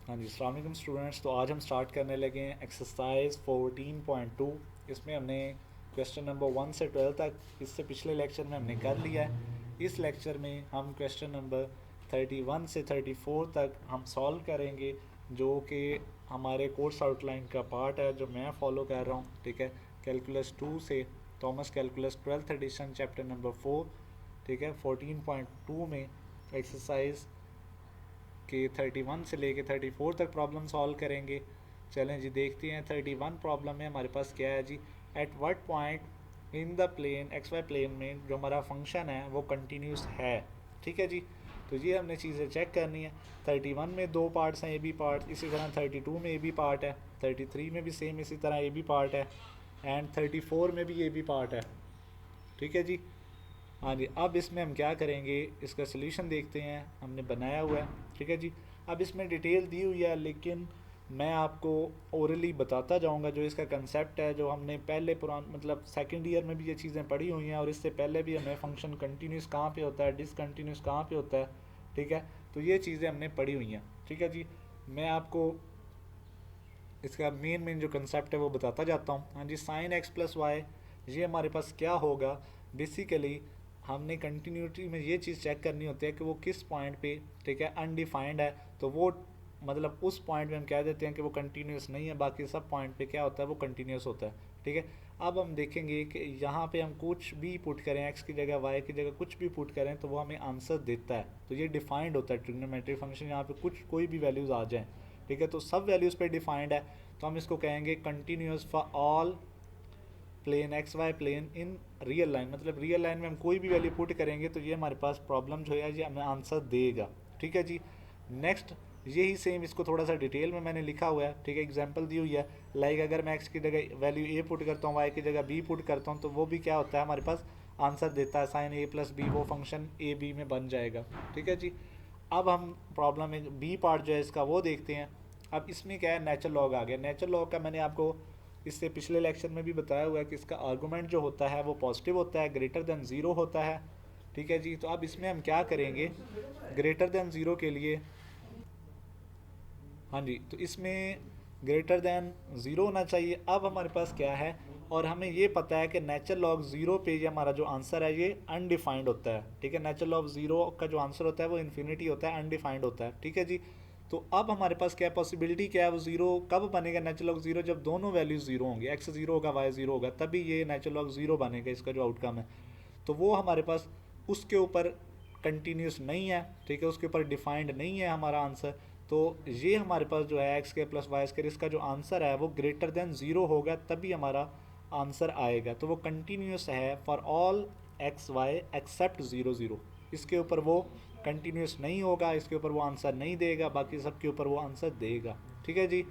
हाँ जी, अस्सलाम वालेकुम स्टूडेंट्स। तो आज हम स्टार्ट करने लगे हैं एक्सरसाइज 14.2। इसमें हमने क्वेश्चन नंबर 1 से 12 तक इससे पिछले लेक्चर में हमने कर लिया है। इस लेक्चर में हम क्वेश्चन नंबर 31 से 34 तक हम सॉल्व करेंगे, जो कि हमारे कोर्स आउटलाइन का पार्ट है जो मैं फॉलो कर रहा हूँ। ठीक है, कैलकुलस 2 से Thomas calculus 12th edition chapter number 4। ठीक है, 14.2 में एक्सरसाइज कि 31 से लेके 34 तक प्रॉब्लम सॉल्व करेंगे। चलें जी, देखते हैं 31 प्रॉब्लम में हमारे पास क्या है जी। At what point in the plane x y plane में जो हमारा फंक्शन है वो कंटिन्यूस है। ठीक है जी, तो ये हमने चीज़ें चेक करनी है। 31 में दो पार्ट्स हैं, ए बी पार्ट, इसी तरह 32 में ए बी पार्ट है, 33 में भी सेम इसी तरह ए बी पार्ट है, एंड 34 में भी ए बी पार्ट है। ठीक है जी। हाँ जी, अब इसमें हम क्या करेंगे, इसका सोल्यूशन देखते हैं, हमने बनाया हुआ है। ठीक है जी, अब इसमें डिटेल दी हुई है, लेकिन मैं आपको ओरली बताता जाऊंगा जो इसका कंसेप्ट है, जो हमने पहले पुरान मतलब सेकंड ईयर में भी ये चीज़ें पढ़ी हुई हैं, और इससे पहले भी हमें फंक्शन कंटिन्यूस कहाँ पे होता है, डिसकंटिन्यूस कहाँ पे होता है। ठीक है, तो ये चीज़ें हमने पढ़ी हुई हैं। ठीक है जी, मैं आपको इसका मेन जो कंसेप्ट है वो बताता जाता हूँ। हाँ जी, साइन एक्स प्लस वाई, ये हमारे पास क्या होगा। बेसिकली हमने कंटिन्यूटी में ये चीज़ चेक करनी होती है कि वो किस पॉइंट पे, ठीक है, अनडिफाइंड है, तो वो मतलब उस पॉइंट में हम कह देते हैं कि वो कंटिन्यूस नहीं है, बाकी सब पॉइंट पे क्या होता है, वो कंटिन्यूस होता है। ठीक है, अब हम देखेंगे कि यहाँ पे हम कुछ भी पुट करें, एक्स की जगह वाई की जगह कुछ भी पुट करें तो वो हमें आंसर देता है। तो ये डिफाइंड होता है ट्रिग्नोमेट्रिक फंक्शन, यहाँ पे कुछ कोई भी वैल्यूज़ आ जाएँ। ठीक है, तो सब वैल्यूज़ पे डिफाइंड है, तो हम इसको कहेंगे continuous for all plane x y plane in real line. मतलब रियल लाइन में हम कोई भी वैल्यू पुट करेंगे तो ये हमारे पास प्रॉब्लम जो है ये हमें आंसर देगा। ठीक है जी, नेक्स्ट यही सेम इसको थोड़ा सा डिटेल में मैंने लिखा हुआ है। ठीक है, एग्जांपल दी हुई है, लाइक अगर मैं एक्स की जगह वैल्यू ए पुट करता हूँ, वाई की जगह बी पुट करता हूँ, तो वो भी क्या होता है, हमारे पास आंसर देता है, साइन ए प्लस बी, वो फंक्शन ए बी में बन जाएगा। ठीक है जी, अब हम प्रॉब्लम में बी पार्ट जो है इसका वो देखते हैं। अब इसमें क्या है, नेचुरल लॉग आ गया। नेचुरल लॉग का मैंने आपको इससे पिछले लेक्चर में भी बताया हुआ है कि इसका आर्गूमेंट जो होता है वो पॉजिटिव होता है, ग्रेटर देन ज़ीरो होता है। ठीक है जी, तो अब इसमें हम क्या करेंगे, ग्रेटर देन ज़ीरो के लिए, हाँ जी, तो इसमें ग्रेटर देन ज़ीरो होना चाहिए। अब हमारे पास क्या है, और हमें ये पता है कि नेचुरल लॉग ज़ीरो पे ये हमारा जो आंसर है ये अनडिफाइंड होता है। ठीक है, नेचुरल लॉग ज़ीरो का जो आंसर होता है वो इन्फिनिटी होता है, अनडिफाइंड होता है। ठीक है जी, तो अब हमारे पास क्या पॉसिबिलिटी क्या है, वो ज़ीरो कब बनेगा, नेचुरल लॉग ज़ीरो, जब दोनों वैल्यूज ज़ीरो होंगे, एक्स ज़ीरो होगा वाई ज़ीरो होगा, तभी ये नेचुरल लॉग ज़ीरो बनेगा, इसका जो आउटकम है। तो वो हमारे पास उसके ऊपर कंटिन्यूस नहीं है। ठीक है, उसके ऊपर डिफाइंड नहीं है हमारा आंसर। तो ये हमारे पास जो है एक्स के प्लस वाई स्क्वायर, इसका जो आंसर है वो ग्रेटर देन ज़ीरो होगा, तभी हमारा आंसर आएगा। तो वो कंटिन्यूस है for all x y except zero zero. इसके ऊपर वो कंटिन्यूस नहीं होगा, इसके ऊपर वो आंसर नहीं देगा, बाकी सब के ऊपर वो आंसर देगा। ठीक है जी,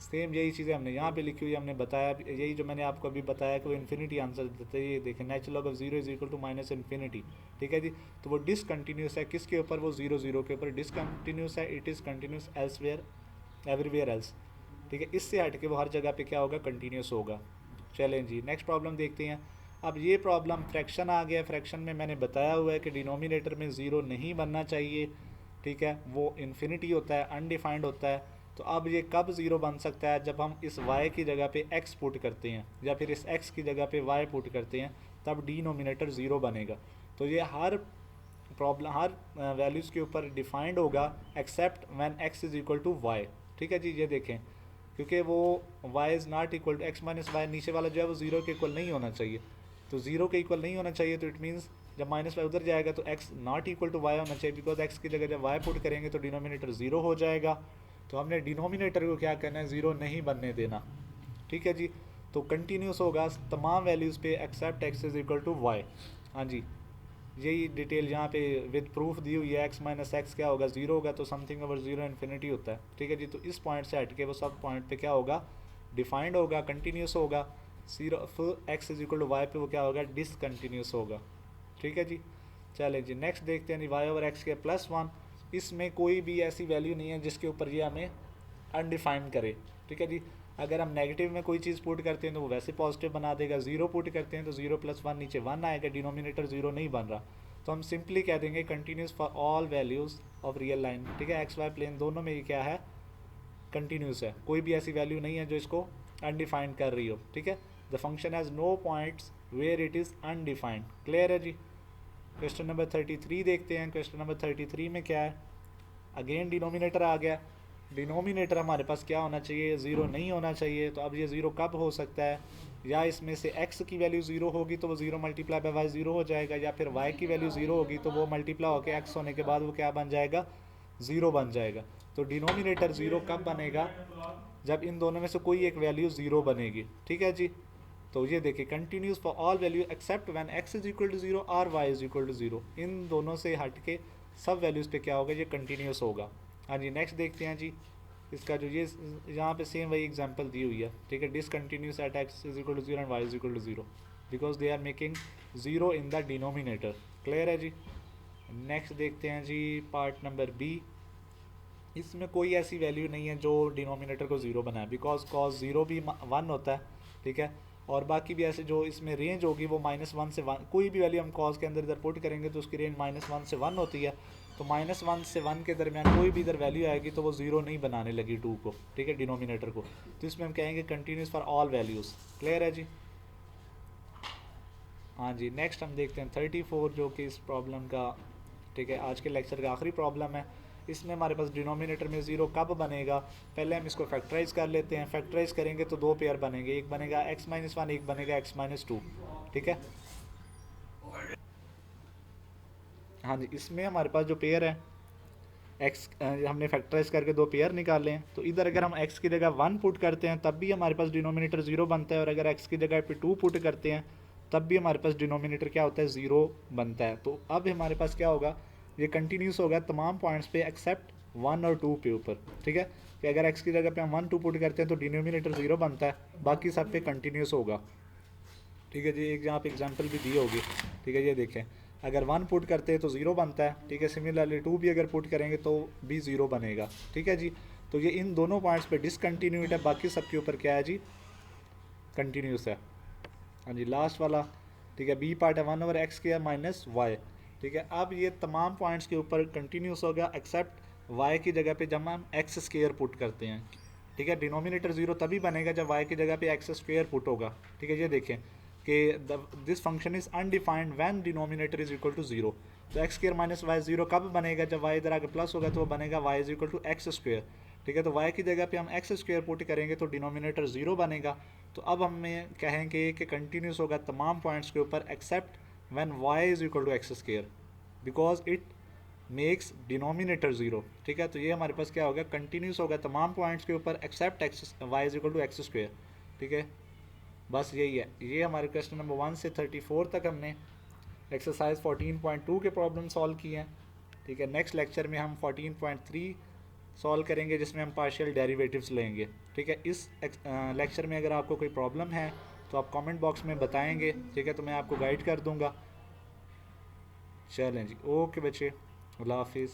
सेम यही चीज़ें हमने यहाँ पे लिखी हुई, हमने बताया यही जो मैंने आपको अभी बताया कि वो इन्फिनिटी आंसर देते हैं। ये देखें, natural log of zero is equal to minus infinity. ठीक है जी, तो वो डिसकंटिन्यूस है, किसके ऊपर, वो ज़ीरो ज़ीरो के ऊपर डिसकंटिन्यूस है। It is continuous elsewhere everywhere else. ठीक है, इससे हट के वो हर जगह पे क्या होगा, कंटिन्यूस होगा। चलें जी, नेक्स्ट प्रॉब्लम देखते हैं। अब ये प्रॉब्लम फ्रैक्शन आ गया। फ्रैक्शन में मैंने बताया हुआ है कि डिनोमिनेटर में ज़ीरो नहीं बनना चाहिए। ठीक है, वो इन्फिनिटी होता है, अनडिफाइंड होता है। तो अब ये कब ज़ीरो बन सकता है, जब हम इस y की जगह पे x पुट करते हैं, या फिर इस x की जगह पे y पुट करते हैं, तब डिनोमिनेटर ज़ीरो बनेगा। तो ये हर प्रॉब्लम, हर वैल्यूज़ के ऊपर डिफाइंड होगा except when x is equal to y. ठीक है जी, ये देखें, क्योंकि वो y is not equal to x minus y, नीचे वाला जो है वो ज़ीरो के इक्वल नहीं होना चाहिए। तो ज़ीरो के इक्वल नहीं होना चाहिए, तो इट मीन्स जब माइनस वाई उधर जाएगा तो x not equal to y होना चाहिए, बिकॉज x की जगह जब y पुट करेंगे तो डिनोमिनेटर ज़ीरो हो जाएगा। तो हमने डिनोमिनेटर को क्या करना है, ज़ीरो नहीं बनने देना। ठीक है जी, तो कंटिन्यूस होगा तमाम वैल्यूज़ पे except x is equal to y. हाँ जी, यही डिटेल यहाँ पे विद प्रूफ दी हुई है। x माइनस एक्स क्या होगा, ज़ीरो होगा, तो समथिंग ओवर ज़ीरो इन्फिनिटी होता है। ठीक है जी, तो इस पॉइंट से हट के वो सब पॉइंट पे क्या होगा, डिफाइंड होगा, कंटिन्यूस होगा। सिर्फ x is equal to y पे वो क्या होगा, डिसकंटिन्यूस होगा। ठीक है जी, चलें जी, नेक्स्ट देखते हैं जी, वाई ओवर एक्स के प्लस वन। इसमें कोई भी ऐसी वैल्यू नहीं है जिसके ऊपर ये हमें अनडिफाइंड करे। ठीक है जी, अगर हम नेगेटिव में कोई चीज़ पुट करते हैं तो वो वैसे पॉजिटिव बना देगा, ज़ीरो पुट करते हैं तो ज़ीरो प्लस वन नीचे वन आएगा, डिनोमिनेटर ज़ीरो नहीं बन रहा। तो हम सिंपली कह देंगे continuous for all values of real line. ठीक है, एक्स वाई प्लेन दोनों में ये क्या है, कंटिन्यूस है, कोई भी ऐसी वैल्यू नहीं है जो इसको अनडिफाइंड कर रही हो, ठीक है। The function has no points where it is undefined. Clear है जी। क्वेश्चन नंबर 33 देखते हैं। क्वेश्चन नंबर 33 में क्या है, अगेन डिनोमिनेटर आ गया। डिनोमिनेटर हमारे पास क्या होना चाहिए, ज़ीरो नहीं होना चाहिए। तो अब ये ज़ीरो कब हो सकता है, या इसमें से x की वैल्यू ज़ीरो होगी तो वो zero multiply by y zero हो जाएगा, या फिर y की वैल्यू ज़ीरो होगी तो वो मल्टीप्लाई होकर x होने के बाद वो क्या बन जाएगा, ज़ीरो बन जाएगा। तो डिनोमिनेटर ज़ीरो कब बनेगा, जब इन दोनों में से कोई एक वैल्यू ज़ीरो बनेगी, ठीक है जी। तो ये देखिए, continuous for all value except when x is equal to zero और y is equal to zero. इन दोनों से हट के सब वैल्यूज़ पे क्या होगा, ये कंटिन्यूस होगा। हाँ जी, नेक्स्ट देखते हैं जी। इसका जो ये यहाँ पे सेम वही एग्जांपल दी हुई है, ठीक है। Discontinuous at x is equal to zero and y is equal to zero because they are making zero in the denominator. Clear है जी। नेक्स्ट देखते हैं जी पार्ट नंबर बी। इसमें कोई ऐसी वैल्यू नहीं है जो डिनोमिनेटर को ज़ीरो बनाए, बिकॉज कॉस ज़ीरो भी वन होता है, ठीक है। और बाकी भी ऐसे जो इसमें रेंज होगी वो -1 से 1, कोई भी वैल्यू हम कॉस के अंदर इधर पुट करेंगे तो उसकी रेंज -1 से 1 होती है। तो -1 से 1 के दरमियान कोई भी इधर वैल्यू आएगी तो वो ज़ीरो नहीं बनाने लगी 2 को, ठीक है, डिनोमिनेटर को। तो इसमें हम कहेंगे continuous for all values. Clear है जी। हाँ जी, नेक्स्ट हम देखते हैं 34 जो कि इस प्रॉब्लम का, ठीक है, आज के लेक्चर का आखिरी प्रॉब्लम है। इसमें हमारे पास डिनोमिनेटर में ज़ीरो कब बनेगा, पहले हम इसको फैक्टराइज कर लेते हैं। फैक्टराइज करेंगे तो दो पेयर बनेंगे, एक बनेगा x-1, एक बनेगा x-2, ठीक है। हाँ जी, इसमें हमारे पास जो पेयर है x, हमने फैक्टराइज करके दो पेयर निकाले हैं। तो इधर अगर हम x की जगह 1 पुट करते हैं तब भी हमारे पास डिनोमिनेटर ज़ीरो बनता है, और अगर x की जगह पे 2 पुट करते हैं तब भी हमारे पास डिनोमिनेटर क्या होता है, ज़ीरो बनता है। तो अब हमारे पास क्या होगा, ये कंटिन्यूस होगा तमाम पॉइंट्स पे एक्सेप्ट 1 और 2 पे ऊपर, ठीक है। कि अगर x की जगह पे हम 1 2 पुट करते हैं तो डिनोमिनेटर ज़ीरो बनता है, बाकी सब पे कंटिन्यूस होगा, ठीक है जी। एक यहाँ पे एग्जांपल भी दी होगी, ठीक है, ये देखें, अगर 1 पुट करते हैं तो ज़ीरो बनता है, ठीक है। सिमिलरली 2 भी अगर पुट करेंगे तो भी ज़ीरो बनेगा, ठीक है जी। तो ये इन दोनों पॉइंट्स पे डिसकंटिन्यूट है, बाकी सब के ऊपर क्या है जी, कंटिन्यूस है। हाँ जी, लास्ट वाला, ठीक है, बी पार्ट है 1/x² - y, ठीक है। अब ये तमाम पॉइंट्स के ऊपर कंटिन्यूस होगा एक्सेप्ट y की जगह पे जब हम x² पुट करते हैं, ठीक है। डिनोमिनेटर ज़ीरो तभी बनेगा जब y की जगह पे x² पुट होगा, ठीक है। ये देखें कि this function is undefined when denominator is equal to zero. तो x² - y ज़ीरो कब बनेगा, जब y इधर आके प्लस होगा तो वो बनेगा y is equal to x², ठीक है। तो y की जगह पे हम x² पुट करेंगे तो डिनोमिनेटर ज़ीरो बनेगा। तो अब हमें कहेंगे कि कंटिन्यूस होगा तमाम पॉइंट्स के ऊपर except when y is equal to x² because it makes denominator zero, ठीक है। तो ये हमारे पास क्या होगा, कंटिन्यूस होगा तमाम पॉइंट्स के ऊपर except y is equal to x², ठीक है। बस यही है, ये हमारे क्वेश्चन नंबर 1 से 34 तक हमने एक्सरसाइज 14.2 के प्रॉब्लम सॉल्व किए हैं, ठीक है। नेक्स्ट लेक्चर में हम 14.3 सॉल्व करेंगे जिसमें हम पार्शियल डेरिवेटिव्स लेंगे, ठीक है। इस लेक्चर में अगर आपको कोई प्रॉब्लम है तो आप कमेंट बॉक्स में बताएंगे, ठीक है, तो मैं आपको गाइड कर दूंगा। चलें जी, ओके बच्चे, अल्लाह हाफिज़।